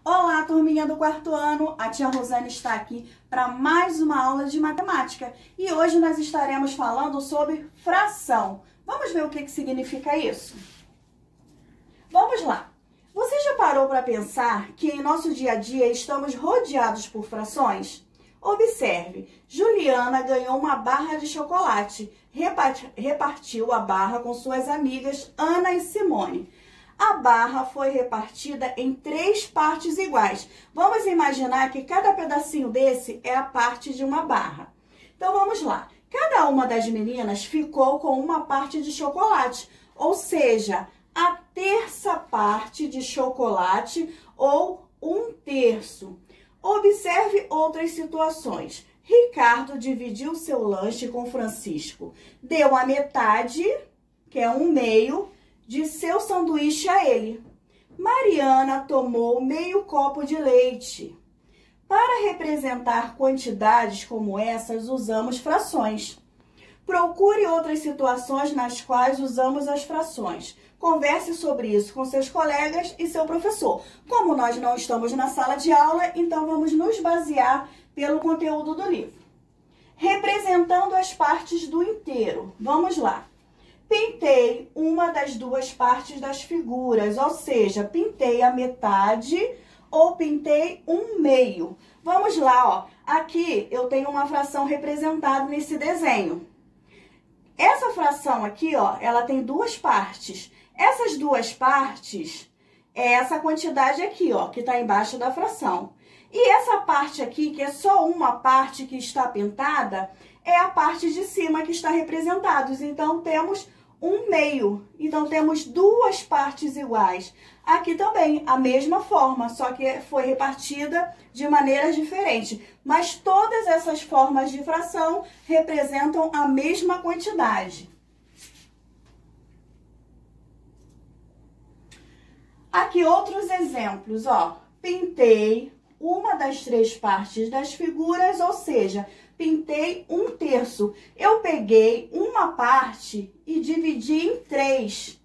Olá, turminha do quarto ano, a tia Rosane está aqui para mais uma aula de matemática e hoje nós estaremos falando sobre fração. Vamos ver o que significa isso? Vamos lá! Você já parou para pensar que em nosso dia a dia estamos rodeados por frações? Observe, Juliana ganhou uma barra de chocolate, repartiu a barra com suas amigas Ana e Simone. A barra foi repartida em 3 partes iguais. Vamos imaginar que cada pedacinho desse é a parte de uma barra. Então, vamos lá. Cada uma das meninas ficou com uma parte de chocolate, ou seja, a terça parte de chocolate ou 1/3. Observe outras situações. Ricardo dividiu seu lanche com Francisco. Deu a metade, que é 1/2, de seu sanduíche a ele. Mariana tomou meio copo de leite. Para representar quantidades como essas, usamos frações. Procure outras situações nas quais usamos as frações. Converse sobre isso com seus colegas e seu professor. Como nós não estamos na sala de aula, então vamos nos basear pelo conteúdo do livro. Representando as partes do inteiro. Vamos lá. Pintei uma das 2 partes das figuras, ou seja, pintei a metade ou pintei 1/2. Vamos lá, ó. Aqui eu tenho uma fração representada nesse desenho. Essa fração aqui, ó, ela tem 2 partes. Essas 2 partes é essa quantidade aqui, ó, que tá embaixo da fração. E essa parte aqui, que é só uma parte que está pintada, é a parte de cima que está representada. Então, temos 1/2. Então, temos 2 partes iguais. Aqui também, a mesma forma, só que foi repartida de maneiras diferentes. Mas todas essas formas de fração representam a mesma quantidade. Aqui outros exemplos, ó. Pintei uma das 3 partes das figuras, ou seja, pintei 1/3. Eu peguei uma parte e dividi em 3.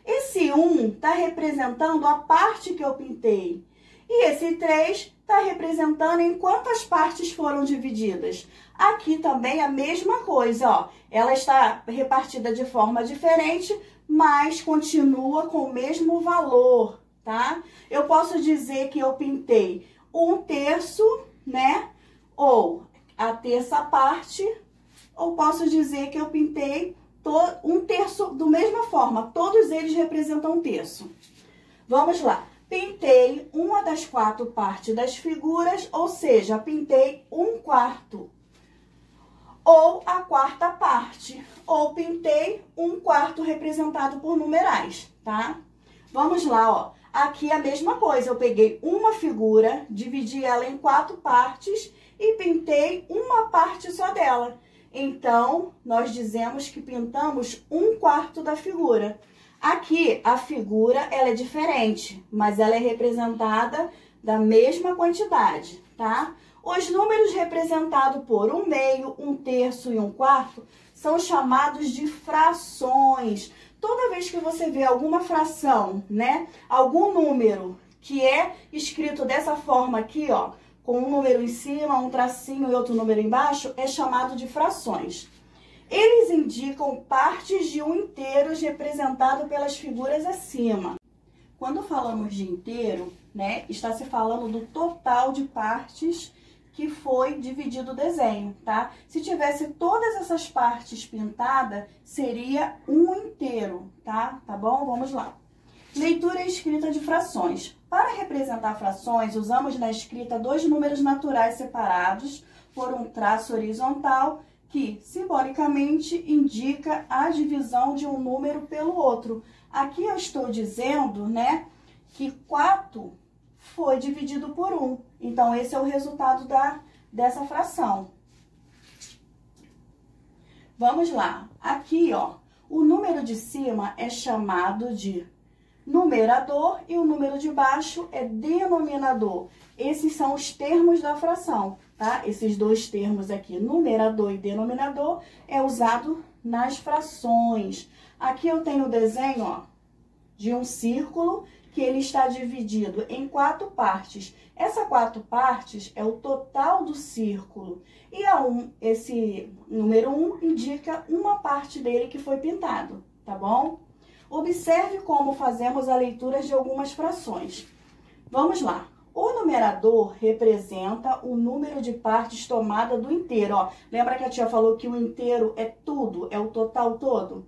Esse 1 está representando a parte que eu pintei. E esse 3 está representando em quantas partes foram divididas. Aqui também a mesma coisa, ó. Ela está repartida de forma diferente, mas continua com o mesmo valor, tá? Eu posso dizer que eu pintei 1/3, né? Ou a terça parte, ou posso dizer que eu pintei 1/3 da mesma forma. Todos eles representam 1/3. Vamos lá. Pintei uma das 4 partes das figuras, ou seja, pintei 1/4. Ou a 4ª parte. Ou pintei 1/4 representado por numerais, tá? Vamos lá, ó. Aqui a mesma coisa. Eu peguei uma figura, dividi ela em 4 partes e pintei uma parte só dela. Então, nós dizemos que pintamos 1/4 da figura. Aqui, a figura, ela é diferente, mas ela é representada da mesma quantidade, tá? Os números representados por 1/2, 1/3 e 1/4 são chamados de frações. Toda vez que você vê alguma fração, né? Algum número que é escrito dessa forma aqui, ó, com um número em cima, um tracinho e outro número embaixo, é chamado de frações. Eles indicam partes de um inteiro representado pelas figuras acima. Quando falamos de inteiro, né, está se falando do total de partes que foi dividido o desenho, tá? Se tivesse todas essas partes pintadas, seria um inteiro, tá? Tá bom? Vamos lá. Leitura e escrita de frações. Para representar frações, usamos na escrita 2 números naturais separados por um traço horizontal que, simbolicamente, indica a divisão de um número pelo outro. Aqui eu estou dizendo, né, que 4 foi dividido por 1. Então, esse é o resultado dessa fração. Vamos lá. Aqui, ó, o número de cima é chamado de numerador e o número de baixo é denominador. Esses são os termos da fração, tá? Esses 2 termos aqui, numerador e denominador, é usado nas frações. Aqui eu tenho o desenho, ó, de um círculo que que ele está dividido em 4 partes. Essa 4 partes é o total do círculo. E esse número 1 indica uma parte dele que foi pintado, tá bom? Observe como fazemos a leitura de algumas frações. Vamos lá. O numerador representa o número de partes tomada do inteiro. Ó, lembra que a tia falou que o inteiro é tudo, é o total todo?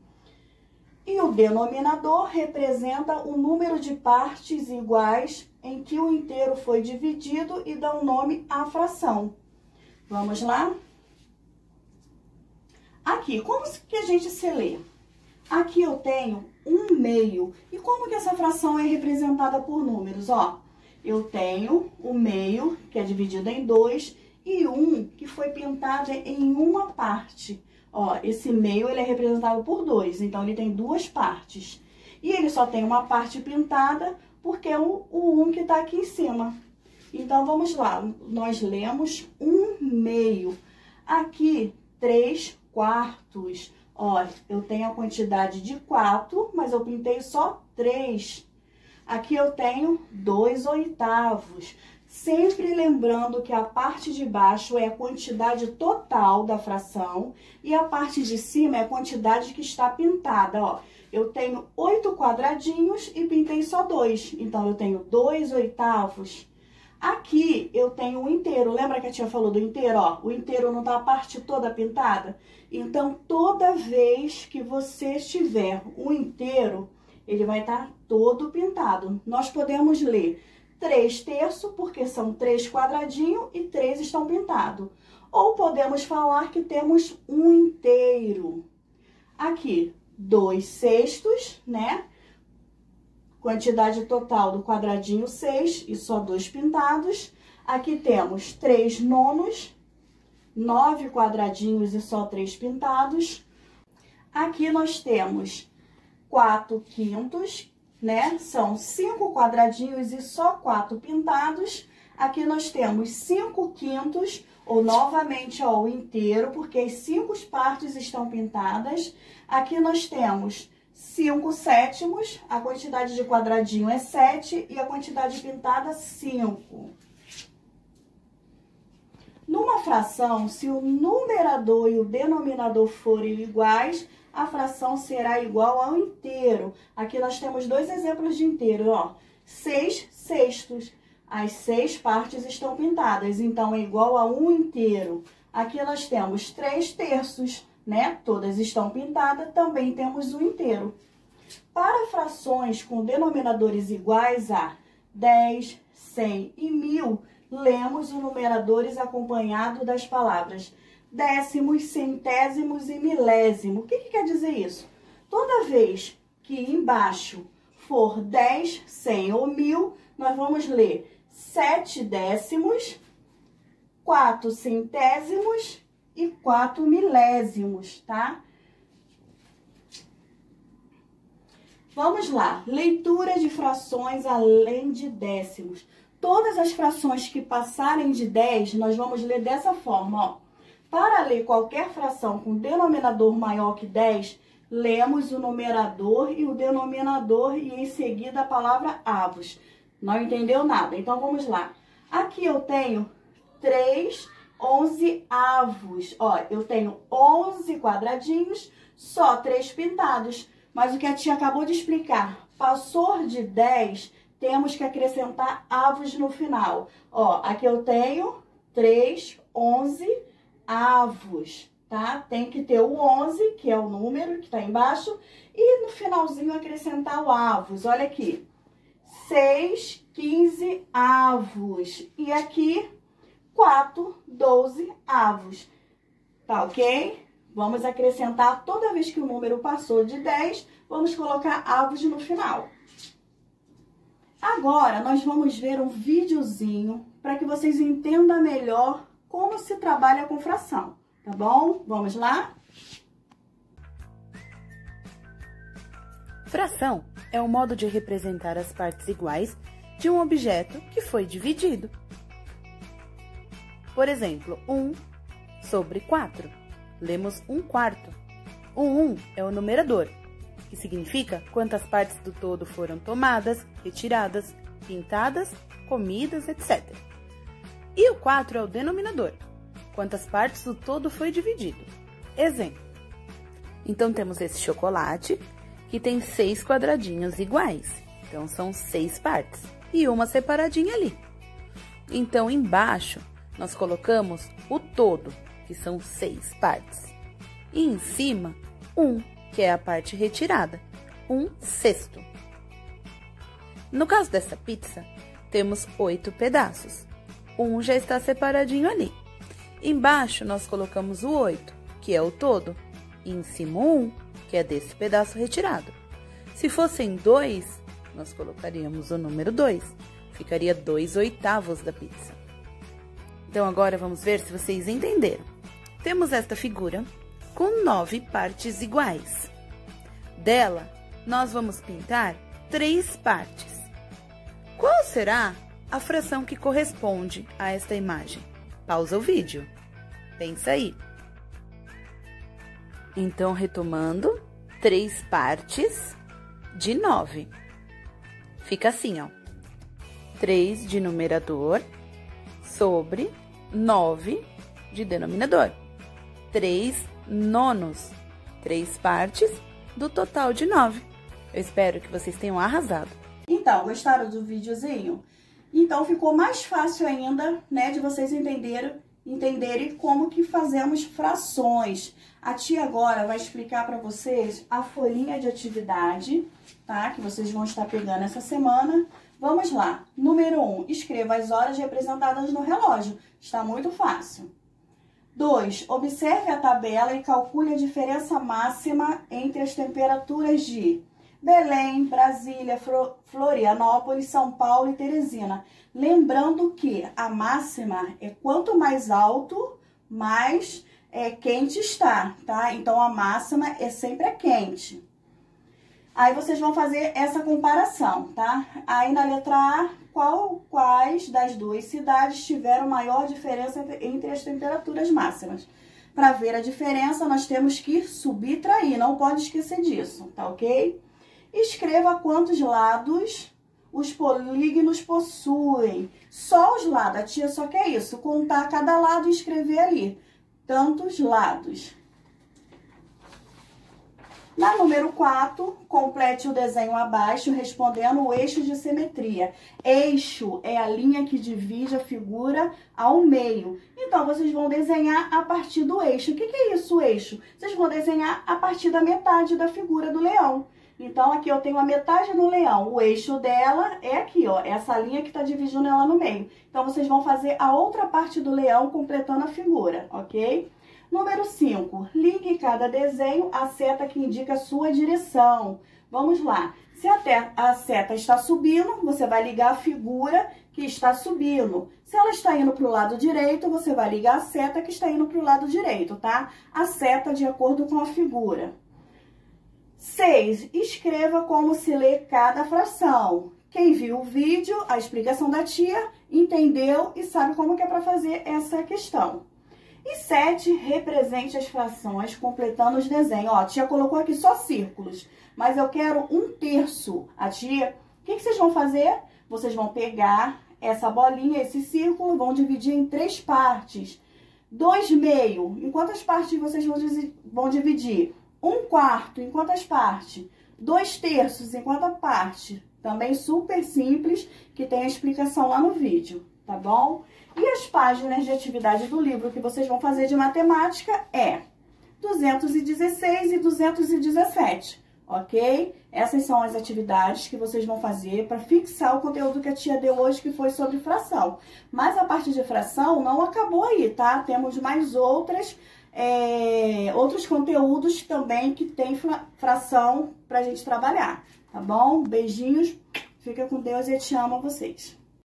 E o denominador representa o número de partes iguais em que o inteiro foi dividido e dá o nome à fração. Vamos lá? Aqui, como que a gente se lê? Aqui eu tenho 1/2. E como que essa fração é representada por números? Ó, eu tenho o meio, que é dividido em 2, e 1, que foi pintado em uma parte. Ó, esse meio, ele é representado por 2, então ele tem 2 partes. E ele só tem uma parte pintada, porque é o 1 que está aqui em cima. Então, vamos lá, nós lemos 1/2. Aqui, 3/4. Ó, eu tenho a quantidade de 4, mas eu pintei só 3. Aqui eu tenho 2/8. Sempre lembrando que a parte de baixo é a quantidade total da fração e a parte de cima é a quantidade que está pintada, ó. Eu tenho 8 quadradinhos e pintei só 2, então eu tenho 2/8. Aqui eu tenho um inteiro, lembra que a tia falou do inteiro, ó? O inteiro não tá a parte toda pintada? Então, toda vez que você tiver um inteiro, ele vai estar todo pintado. Nós podemos ler 3/3, porque são 3 quadradinhos e 3 estão pintados. Ou podemos falar que temos um inteiro. Aqui, 2/6, né? Quantidade total do quadradinho 6 e só 2 pintados. Aqui temos 3/9, 9 quadradinhos e só 3 pintados. Aqui nós temos 4/5, né? São 5 quadradinhos e só 4 pintados. Aqui nós temos 5/5, ou novamente, ó, o inteiro, porque as 5 partes estão pintadas. Aqui nós temos 5/7, a quantidade de quadradinho é 7 e a quantidade pintada 5. Numa fração, se o numerador e o denominador forem iguais, a fração será igual ao inteiro. Aqui nós temos 2 exemplos de inteiro, ó. 6/6. As 6 partes estão pintadas, então é igual a um inteiro. Aqui nós temos 3/3, né? Todas estão pintadas, também temos um inteiro. Para frações com denominadores iguais a 10, 100 e 1000, lemos os numeradores acompanhados das palavras décimos, centésimos e milésimo. O que quer dizer isso? Toda vez que embaixo for 10, 100 ou 1000, nós vamos ler 7 décimos, 4 centésimos e 4 milésimos, tá? Vamos lá, leitura de frações além de décimos. Todas as frações que passarem de 10, nós vamos ler dessa forma, ó. Para ler qualquer fração com denominador maior que 10, lemos o numerador e o denominador e em seguida a palavra avos. Não entendeu nada? Então, vamos lá. Aqui eu tenho 3/11. Ó, eu tenho 11 quadradinhos, só 3 pintados. Mas o que a tia acabou de explicar, passou de 10, temos que acrescentar avos no final. Ó, aqui eu tenho 3/11 avos, tá? Tem que ter o 11, que é o número que tá embaixo, e no finalzinho acrescentar o avos. Olha aqui, 6/15 avos. E aqui, 4/12 avos. Tá ok? Vamos acrescentar toda vez que o número passou de 10, vamos colocar avos no final. Agora, nós vamos ver um videozinho para que vocês entendam melhor como se trabalha com fração, tá bom? Vamos lá? Fração é um modo de representar as partes iguais de um objeto que foi dividido. Por exemplo, 1/4. Lemos 1/4. O 1 é o numerador que significa quantas partes do todo foram tomadas, retiradas, pintadas, comidas, etc. E o 4 é o denominador, quantas partes do todo foi dividido. Exemplo. Então, temos esse chocolate, que tem 6 quadradinhos iguais. Então, são 6 partes. E uma separadinha ali. Então, embaixo, nós colocamos o todo, que são 6 partes. E em cima, 1, que é a parte retirada, 1/6. No caso dessa pizza, temos 8 pedaços. Um já está separadinho ali. Embaixo, nós colocamos o 8, que é o todo. E em cima, 1, que é desse pedaço retirado. Se fossem 2, nós colocaríamos o número 2. Ficaria 2/8 da pizza. Então, agora vamos ver se vocês entenderam. Temos esta figura com 9 partes iguais. Dela, nós vamos pintar 3 partes. Qual será a fração que corresponde a esta imagem? Pausa o vídeo. Pensa aí. Então, retomando, 3 partes de 9. Fica assim, ó. 3 de numerador sobre 9 de denominador. 3 nonos. 3 partes do total de 9. Eu espero que vocês tenham arrasado. Então, gostaram do videozinho? Então, ficou mais fácil ainda, né, de vocês entenderem como que fazemos frações. A tia agora vai explicar para vocês a folhinha de atividade, tá? Que vocês vão estar pegando essa semana. Vamos lá. Número 1, escreva as horas representadas no relógio. Está muito fácil. 2, observe a tabela e calcule a diferença máxima entre as temperaturas de Belém, Brasília, Florianópolis, São Paulo e Teresina. Lembrando que a máxima é quanto mais alto, mais quente está, tá? Então, a máxima é sempre quente. Aí, vocês vão fazer essa comparação, tá? Aí, na letra A, quais das duas cidades tiveram maior diferença entre as temperaturas máximas? Para ver a diferença, nós temos que subtrair, não pode esquecer disso, tá ok? Escreva quantos lados os polígonos possuem. Só os lados, a tia só quer isso, contar cada lado e escrever ali. Tantos lados. Na número 4, complete o desenho abaixo, respondendo o eixo de simetria. Eixo é a linha que divide a figura ao meio. Então, vocês vão desenhar a partir do eixo. O que é isso, o eixo? Vocês vão desenhar a partir da metade da figura do leão. Então, aqui eu tenho a metade do leão. O eixo dela é aqui, ó. Essa linha que está dividindo ela no meio. Então, vocês vão fazer a outra parte do leão completando a figura, ok? Número 5. Ligue cada desenho à seta que indica a sua direção. Vamos lá. Se a seta está subindo, você vai ligar a figura que está subindo. Se ela está indo para o lado direito, você vai ligar a seta que está indo para o lado direito, tá? A seta de acordo com a figura. 6. Escreva como se lê cada fração. Quem viu o vídeo, a explicação da tia, entendeu e sabe como que é para fazer essa questão. E 7. Represente as frações completando os desenhos. Ó, a tia colocou aqui só círculos, mas eu quero 1/3. A tia, o que vocês vão fazer? Vocês vão pegar essa bolinha, esse círculo, vão dividir em 3 partes. 2/2. Em quantas partes vocês vão dividir? 1/4, em quantas partes? 2/3, em quantas partes? Também super simples, que tem a explicação lá no vídeo, tá bom? E as páginas de atividade do livro que vocês vão fazer de matemática é 216 e 217, ok? Essas são as atividades que vocês vão fazer para fixar o conteúdo que a tia deu hoje, que foi sobre fração. Mas a parte de fração não acabou aí, tá? Temos mais outros conteúdos também que tem fração pra gente trabalhar, tá bom? Beijinhos, fica com Deus e eu te amo a vocês.